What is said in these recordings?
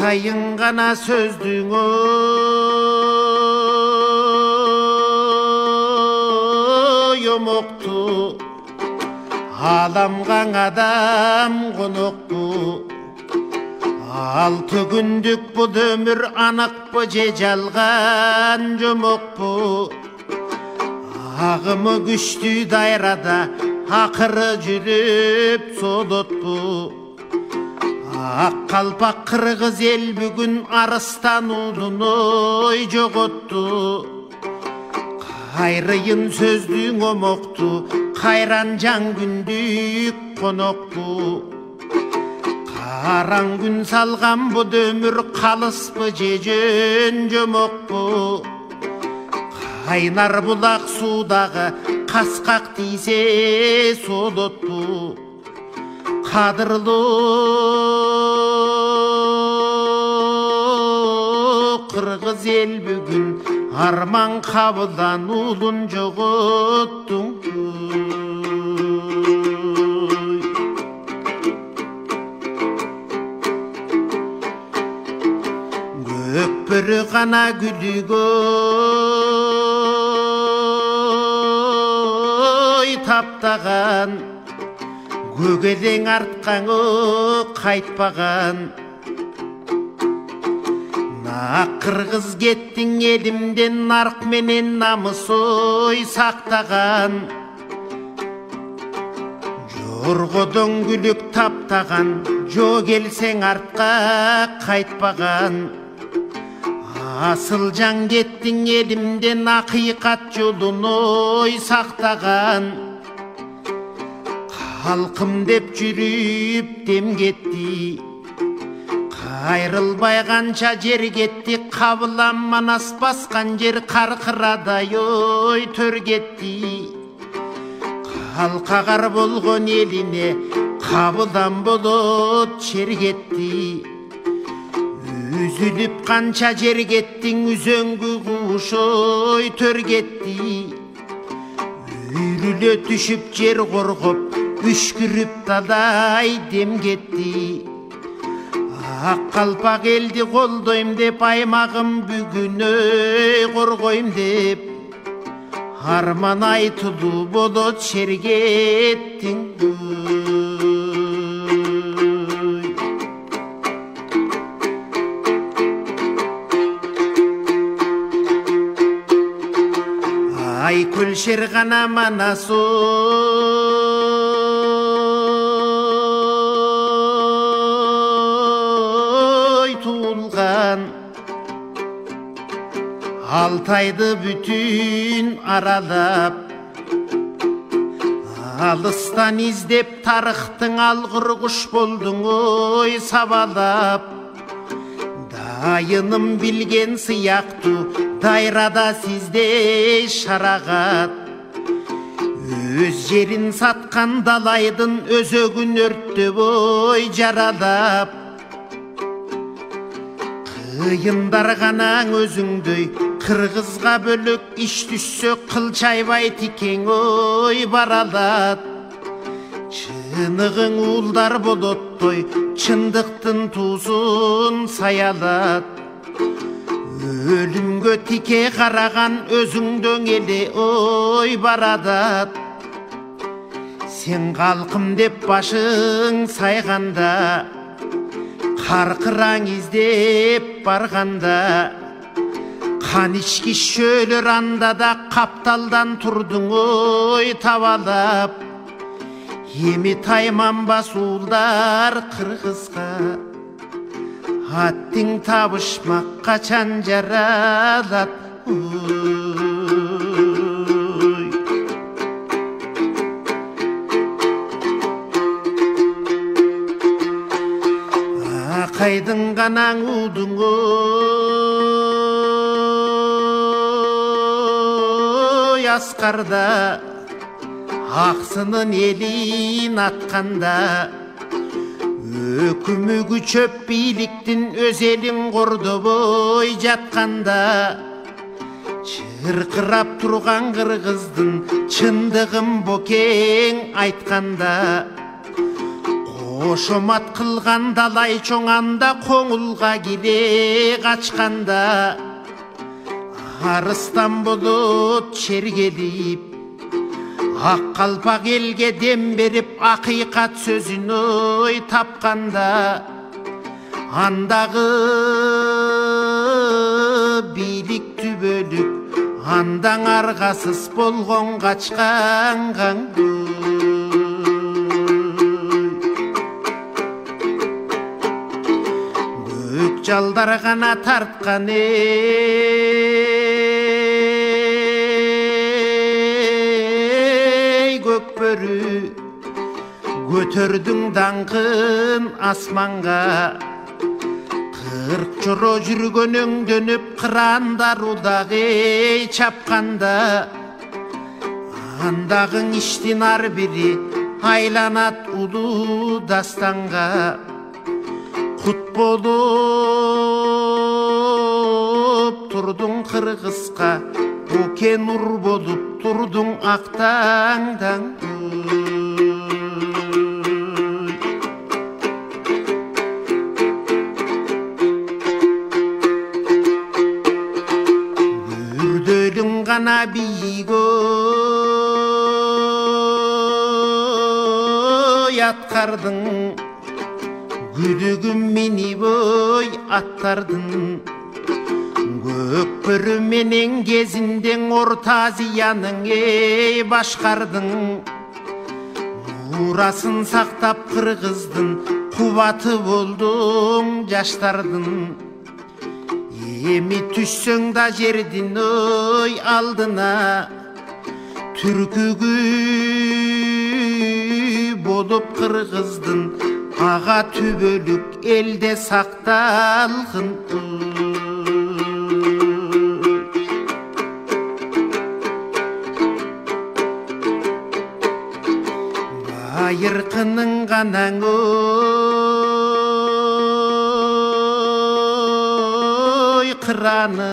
айтайын ғана сөздің ойымоқты, аламған адам қоноқты. Алты күндік бұл өмір анық бұ же жалған жұмық бұ. Ағымы күшті дайрада ақыры жүріп солот бұ. Ақ қалпақ қырғыз ел бүгін арыстанудың ой жоғытты. Қайрайын сөздің омоқты, қайран жан күндік қоноқты. Қараң күн салған бұд өмір қалыс бұ же жөн жомоқ бұ. Қайнар бұлақ судағы қасқақ тисе солот бұ. Қадырлы қырғыз ел бүгін арман қабылдан ұлын жоғыттың. Көпірі ғана күлігөй таптаған, көгеден артқаңы қайтпаған. Нақ қырғыз кеттің елімден, нарық менен намысой сақтаған. Жорғодың күлік таптаған, жо келсең артқа қайтпаған. Асыл жан кеттің елімден, ақиқат жолын ой сақтаған. Халқым деп жүріп дем кетті, қайрылбай қанша жер кетті. Қабылан манас басқан жер қарқырадай ой төр кетті. Қалқағар болған еліне қабылан болот шер кетті. Үзіліп қанша жер кеттің, үзеңгі құш ой төр кетті. Үйріле түшіп жер қорғып, үшкіріп тадай дем кетті. Ақ қалпақ елді қолдойм деп, аймағым бүгін өй қорғойм деп. Арман айтылу болот шер кеттің. Ай көлшер ғана манас ой туылған. Алтайды бүтін аралап, алыстан іздеп тарықтың алғыр құш болдың ой сабалап. Дайыным білген сияқты, дайрада сізде шарағат. Өз жерін сатқан далайдың өзөгін өрттеп ой жаралап. Қиындар ғанаң өзіңдөй, қырғызға бөлік іш түссө қылчайбай тикең ой баралат. Чынығың ұлдар болоттой, чындықтың тузын саялат. Өлімге тике қараған өзіңдөң еле ой барадат. Сен қалқым деп башың сайғанда, қарқыраң іздеп барғанда. Қан ішкіш шөлір анда да қапталдан тұрдың ой табалап. Еми тайман басулдар қырғызға, аттың табышмақ қачан жаралат. Ақайдың ғанаң удың ой асқарда, ақсынын елін атқанда. Өкімігі чөп биліктің өз елін құрды бой жатқанда. Шырқырап тұрған қырғыздың чындығын бокең айтқанда. Ошомат кылган далай чоңанда коңулга кире качканда арыстан болот чергелип ак калпак элге дем берип акыйкат сөзүн ой тапканда андагы бийлик түбөлүк андаң аргасыз болгон качкан каңгы көк жалдар гана тарткан көкбөрү көтөрдүң даңкын асманга кырк жоро жүргөн өңдөнүп кырандар удагы чапканда андагың иштин ар бири айланат улуу дастанга кут болуп турдуң кыргызга оке нур болуп турдуң актаңдан бүрдөлүң гана бийгөй аткардың күдүгүм мени бой аттардың көкбөрү менен кезиндең орта азиянын башкардың мурасын сактап кыргыздын кубаты болдуң жаштардын эми түшсөң да жердин ой алдына түркүгү болуп кыргыздын ага түбөлүк элде сакталгын байыркынын ганаң ой кыраны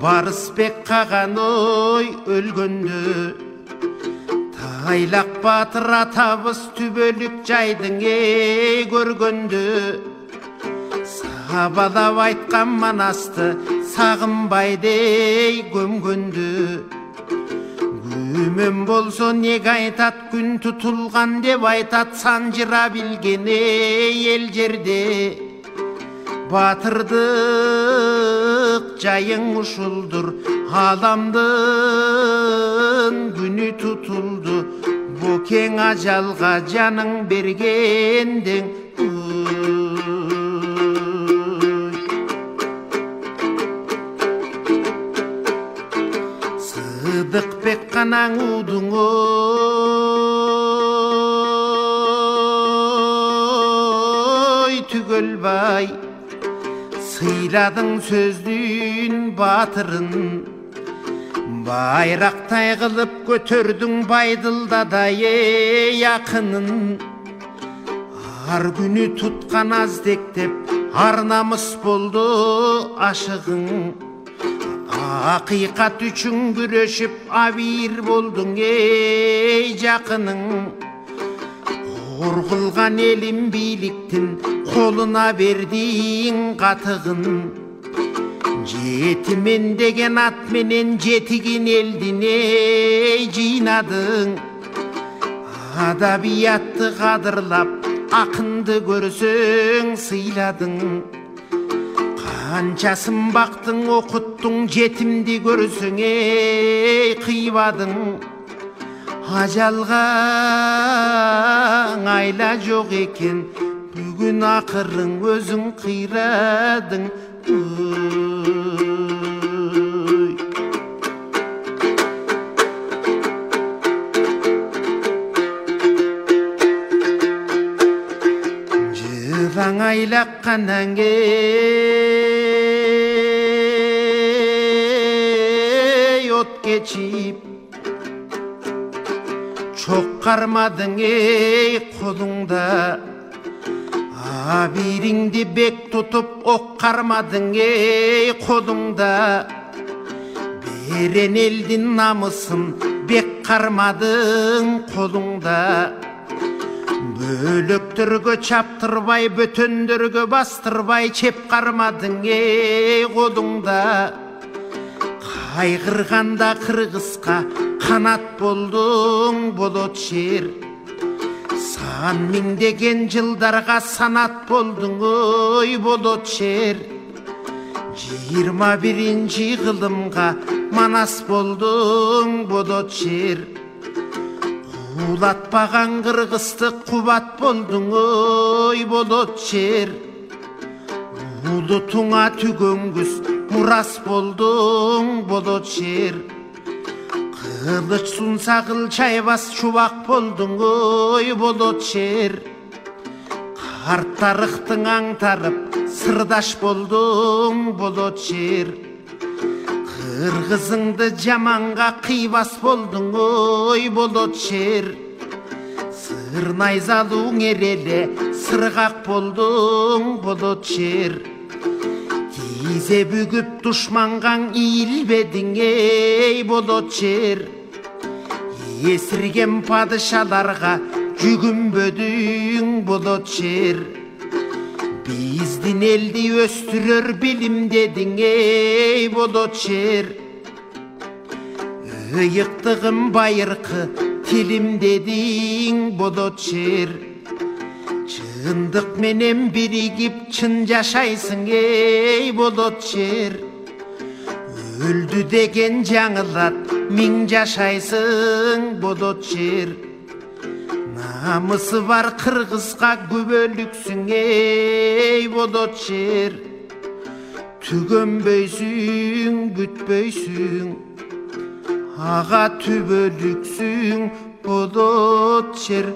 барысбек каган ой өлгөндө тайлак батыр атабыз түбөлүк жайдың көргөндө сабалап айткан манасты сагынбайдей көмгөндө күмөн болсо неге айтат күн тутулган деп айтат санжыра билген эл жерде батырдык жайың ушулдур аламдын күнү тутулду бокең ажалга жаның бергендең Сыдыкбек канаң удуң ой түгөлбай сыйладың сөздүн батырын байрактай кылып көтөрдүң байдылдадай якынын ар күнү туткан аздектеп ар намыс болду ашыгың акыйкат үчүн күрөшүп абийир болдуң жакының ор кылган элим бийликтин колуна бердиң катыгын жетимен деген ат менен жетигин элдин жыйнадың адабиятты кадырлап акынды көрсөң сыйладың канчасын бактың окуттуң жетимди көрсөң кыйбадың ажалга айла жок экен бүгүн акырың өзүң кыйрадың жырың айлакканан от кечип чок кармадың колуңда абириңди бек тутуп ок кармадың колуңда берен элдин намысын бек кармадың колуңда Бөлөктөргө чаптырбай, бөтөндөргө бастырбай, чеп кармадың эй кодуңда. Кайгырганда кыргызга канат болдуң болот шер. Сан миңдеген жылдарга санат болдуң ой болот шер. 21-ci кылымга манас болдуң болот шер. Улатпаган кыргызды кубат болдуң ой болот шер. Улутуңа түгөнгүс мурас болдуң болот шер. Кылыч сунса кылчайбас чубак болдуң ой болот шер. Карттарыктың аңтарып сырдаш болдуң болот шер. Кыргызыңды жаманга кыйбас болдуң ой болот шер. Сыр найзалуң эреле сыргак болдуң болот шер. Тизе бүгүп душмангаң ийилбедиң эй болот шер. Эсирген падышаларга жүгүнбөдүң болот шер. Биздин элди өстүрөр билимдедиң эй болот шер. Ыйыктыгым байыркы тилимдедиң болот шер. Чындык менен биригип чын жашайсың эй болот шер. Өлдү деген жаңылат миң жашайсың болот шер. Намысы бар кыргызга күбөлүксүң эй болот шер. Түгөнбөйсүң бүтпөйсүң, ага түбөлүксүң болот шер.